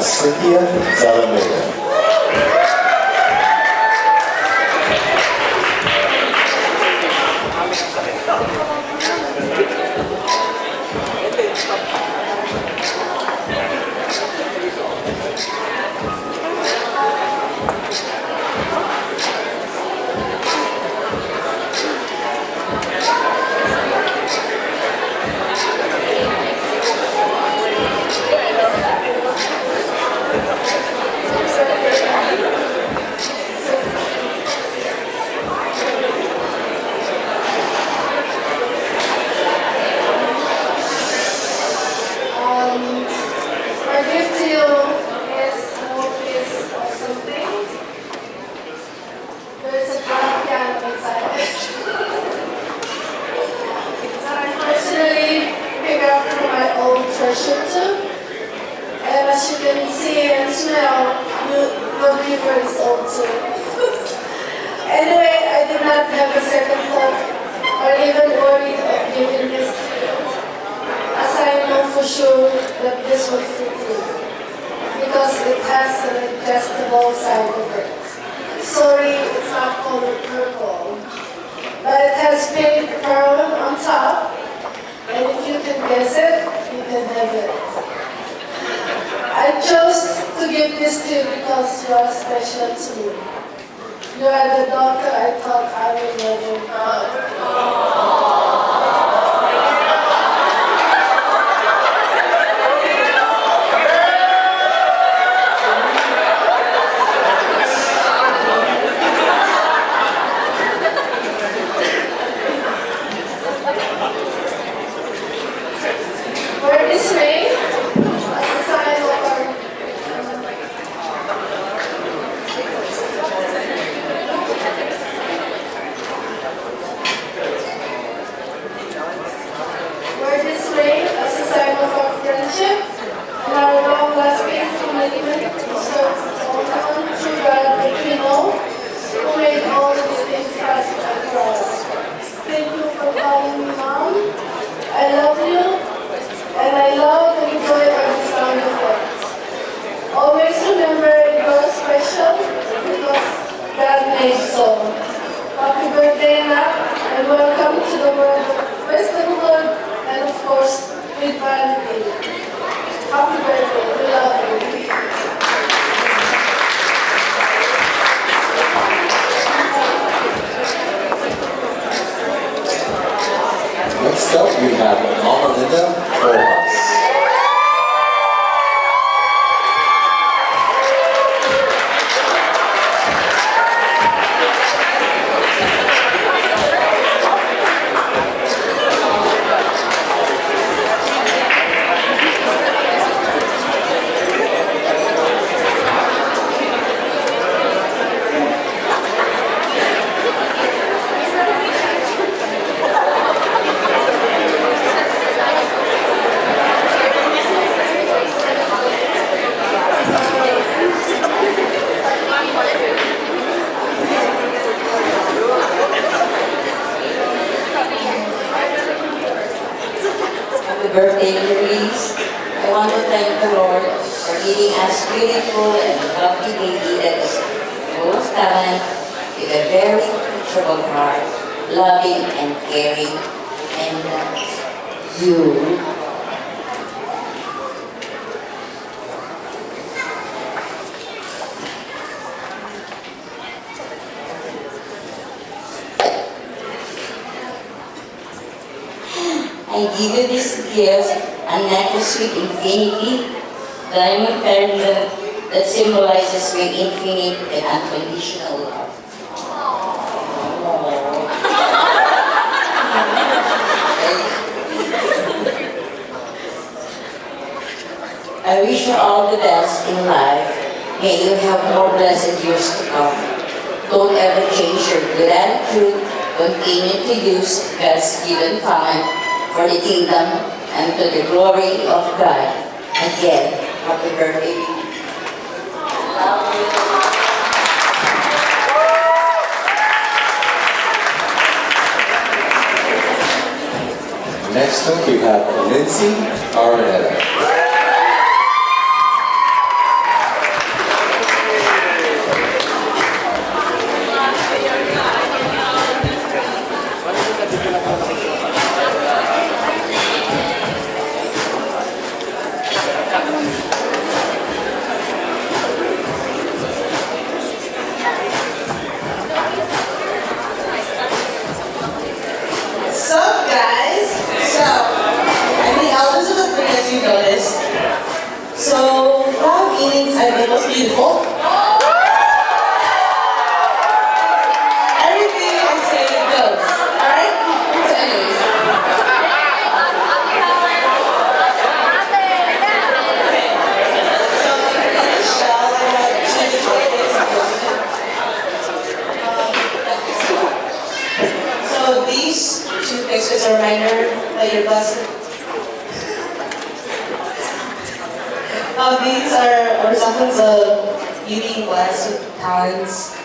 Lerieze Araneta. My gift to you is a piece of something. There's a grand piano inside it that I personally picked up from my old treasure too. And as you can see and smell, your liver is old too. Anyway, I did not have a second thought or even worried of giving this to you, as I know for sure that this will fit you, because it has an adjustable side of it. Sorry, it's not colored purple, but it has pink pearl on top, and if you can guess it, you can have it. I chose to give this to you because you are special to me. You are the daughter I thought I would never have. Wear this ring as a sign of our friendship and our long-lasting commitment to serve all through God that we know, who made all these things possible for us. Thank you for calling me Mom. I love you, and I love and enjoy every sound of it. Always remember you are special because God made so. Happy birthday, Anak, and welcome to the world of wisdomhood and, of course, with vanity. Happy birthday, we love you. Next up, we have Mama Linda Rojas. Happy birthday, Lerieze. I want to thank the Lord for giving us beautiful and healthy baby that is full of talent, with a very teachable heart, loving and caring, and you. I give you this gift, a necklace with infinity, diamond pendant that symbolizes my infinite and unconditional love. I wish you all the best in life. May you have more blessed years to come. Don't ever change your good attitude. Continue to use God's given talent for the kingdom and to the glory of God. Again, happy birthday. Next up, we have Lerieze Araneta. I'm the most beautiful. Everything I say goes. Alright? So anyways. So in a nutshell, I have two topics. So these two pictures are a reminder that you're blessed. These are resemblance of you being blessed with talents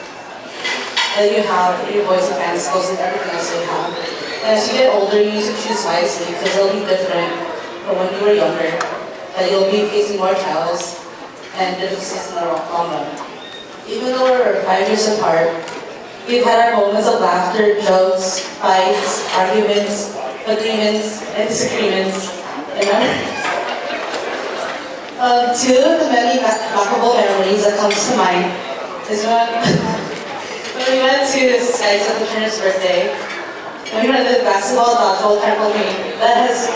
that you have, your voice and fan skills and everything else you have. And as you get older, you need to choose wisely because it'll be different from when you were younger. That you'll be facing more trials and difficulties in the long run. Even though we're 5 years apart, we've had our moments of laughter, jokes, fights, arguments, agreements, and disagreements, and memories. Two of the many laughable memories that comes to mind is when we went to Sky's Turner's birthday, and we went to the basketball dodgeball trampoline. That has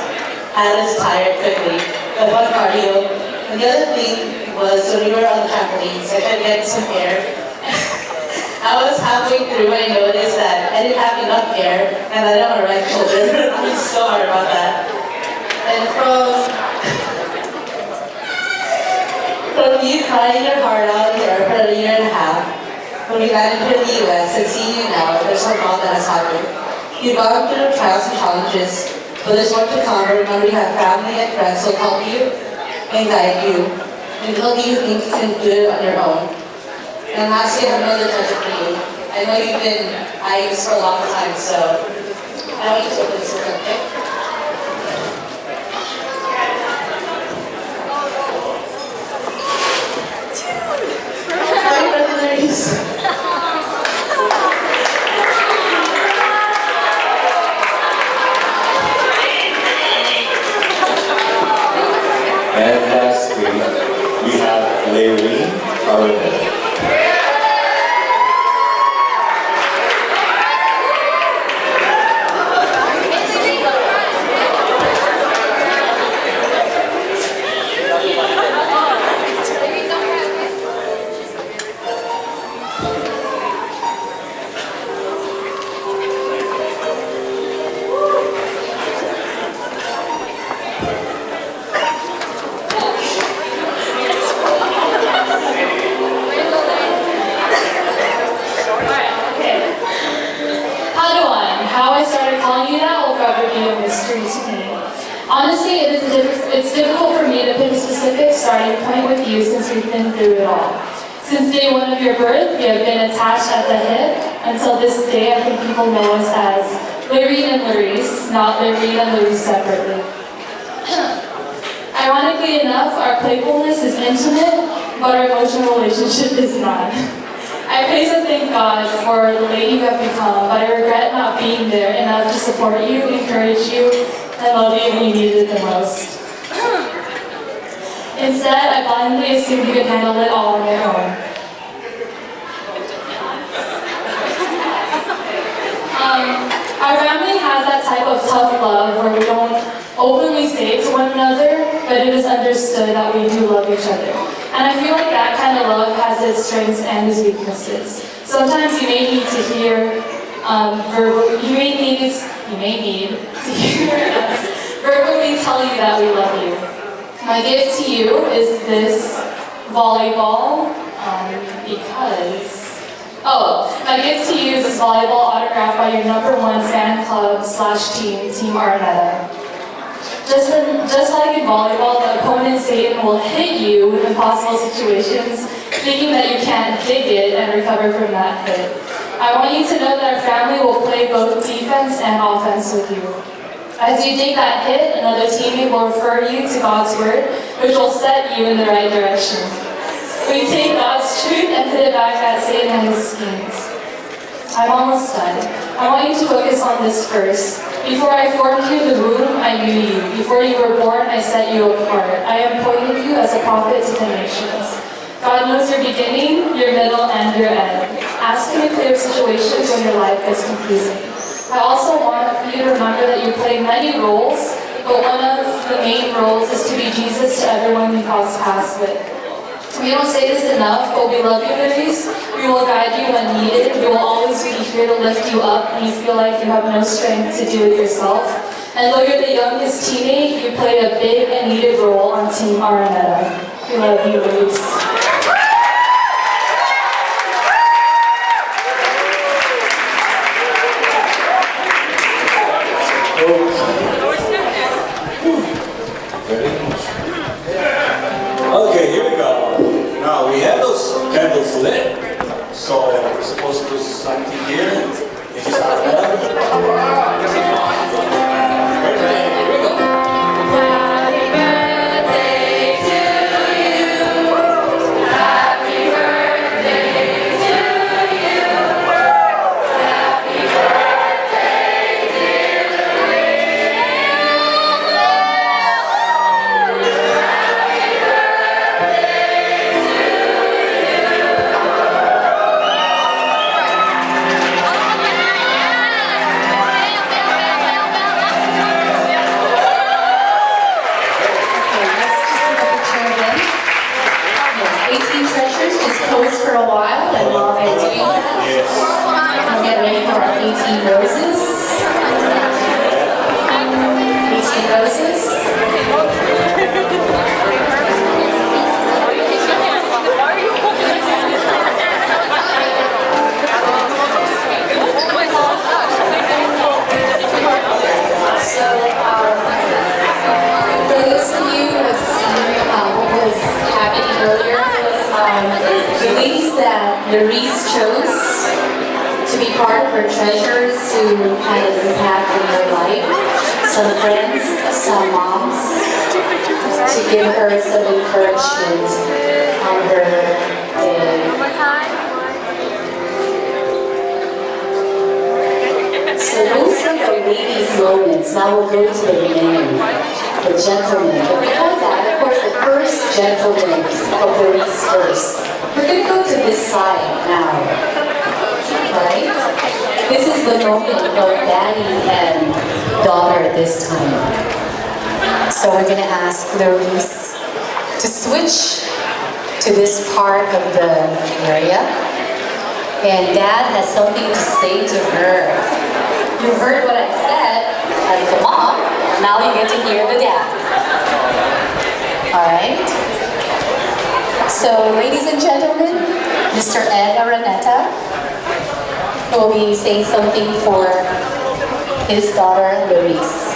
had us tired quickly, but fun cardio. And the other thing was when we were on the trampoline, so I tried to get some air. I was halfway through and I noticed that I didn't have enough air and I don't have a right shoulder. I'm so hard about that. And from you crying your heart out in the air for a year and a half, when we landed here in the US and seeing you now, there's a lot that has happened. You've gone through trials and challenges, but there's more to come. Remember, you have family and friends who will help you and guide you and help you think you can do it on your own. And lastly, I have another question for you. I know you've been eyeing this for a long time, so I want you to open this real quick, okay? Hi, Brother Lerieze. And lastly, we have Lerieze Araneta. Honestly, it's difficult for me to pick a specific starting point with you since we've been through it all. Since day one of your birth, we have been attached at the hip. Until this day, I think people know us as Lerieze and Lerieze, not Lerieze and Lerieze separately. Ironically enough, our playfulness is intimate, but our emotional relationship is not. I praise and thank God for the lady you have become, but I regret not being there enough to support you, encourage you, and love you when you needed it the most. Instead, I blindly assumed you could handle it all on your own. Our family has that type of tough love where we don't openly say it to one another, but it is understood that we do love each other. And I feel like that kind of love has its strengths and its weaknesses. Sometimes you may need to hear you may need to hear us verbally tell you that we love you. My gift to you is this volleyball my gift to you is this volleyball autographed by your #1 fan club /team, Team Araneta. Just like in volleyball, the opponent Satan will hit you with impossible situations, thinking that you can't dig it and recover from that hit. I want you to know that our family will play both defense and offense with you. As you dig that hit, another teammate will refer you to God's word, which will set you in the right direction. We take God's truth and put it back at Satan and his schemes. I'm almost done. I want you to focus on this first. Before I formed you in the womb, I knew you. Before you were born, I set you apart. I appointed you as a prophet to the nations. God knows your beginning, your middle, and your end. Ask him to clear situations when your life gets confusing. I also want you to remember that you play many roles, but one of the main roles is to be Jesus to everyone you cross paths with. We don't say this enough, but we love you, Lerieze. We will guide you when needed. We will always be here to lift you up when you feel like you have no strength to do it yourself. And though you're the youngest teammate, you played a big and needed role on Team Araneta. We love you, Lerieze. Okay, here we go. Now we have those candles lit, so we're supposed to do something here. This is our birthday. Here we go. Happy birthday to you. Happy birthday to you. Happy birthday, dear for a while, and while they're doing that, we'll get ready for our 18 roses. 18 roses. So, for those of you who have seen what was happening earlier, the ladies that Lerieze chose to be part of her treasures who had an impact in her life, some friends, some moms, to give her some encouragement on her day. So those are the ladies' moments. Now we'll go to the men, the gentlemen. But before that, of course, the first gentleman of Lerieze first. We're going to go to this side now, right? This is the moment of daddy and daughter this time. So we're going to ask Lerieze to switch to this part of the area. And dad has something to say to her. You heard what I said as the mom, now you get to hear the dad. All right? So, ladies and gentlemen, Mr. Ed Araneta will be saying something for his daughter, Lerieze.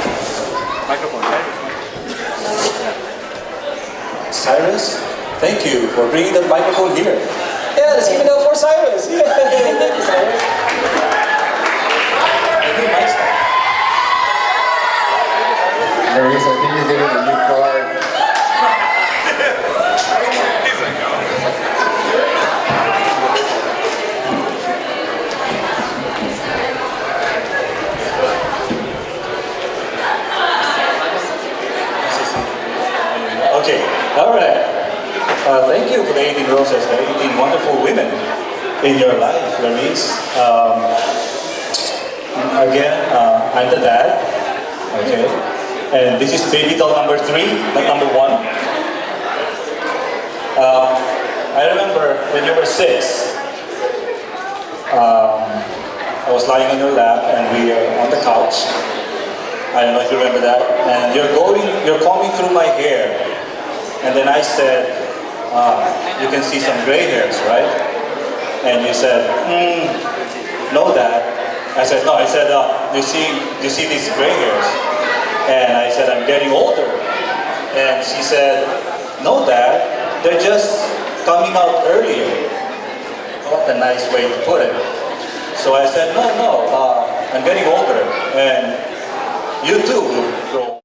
Cyrus, thank you for bringing the microphone here. Yeah, let's give it up for Cyrus. Yeah. Thank you, Cyrus. Lerieze, I think you're getting a new card. Okay, all right. Thank you for the 18 roses, the 18 wonderful women in your life, Lerieze. Again, I'm the dad. Okay. And this is baby doll number 3, not number 1. I remember when you were 6, I was lying on your lap and we were on the couch. I don't know if you remember that. And you're combing through my hair. And then I said, you can see some gray hairs, right? And you said, no, Dad. I said, no, I said, do you see these gray hairs? And I said, I'm getting older. And she said, no, Dad, they're just coming out earlier. What a nice way to put it. So I said, no, I'm getting older. And you too will grow.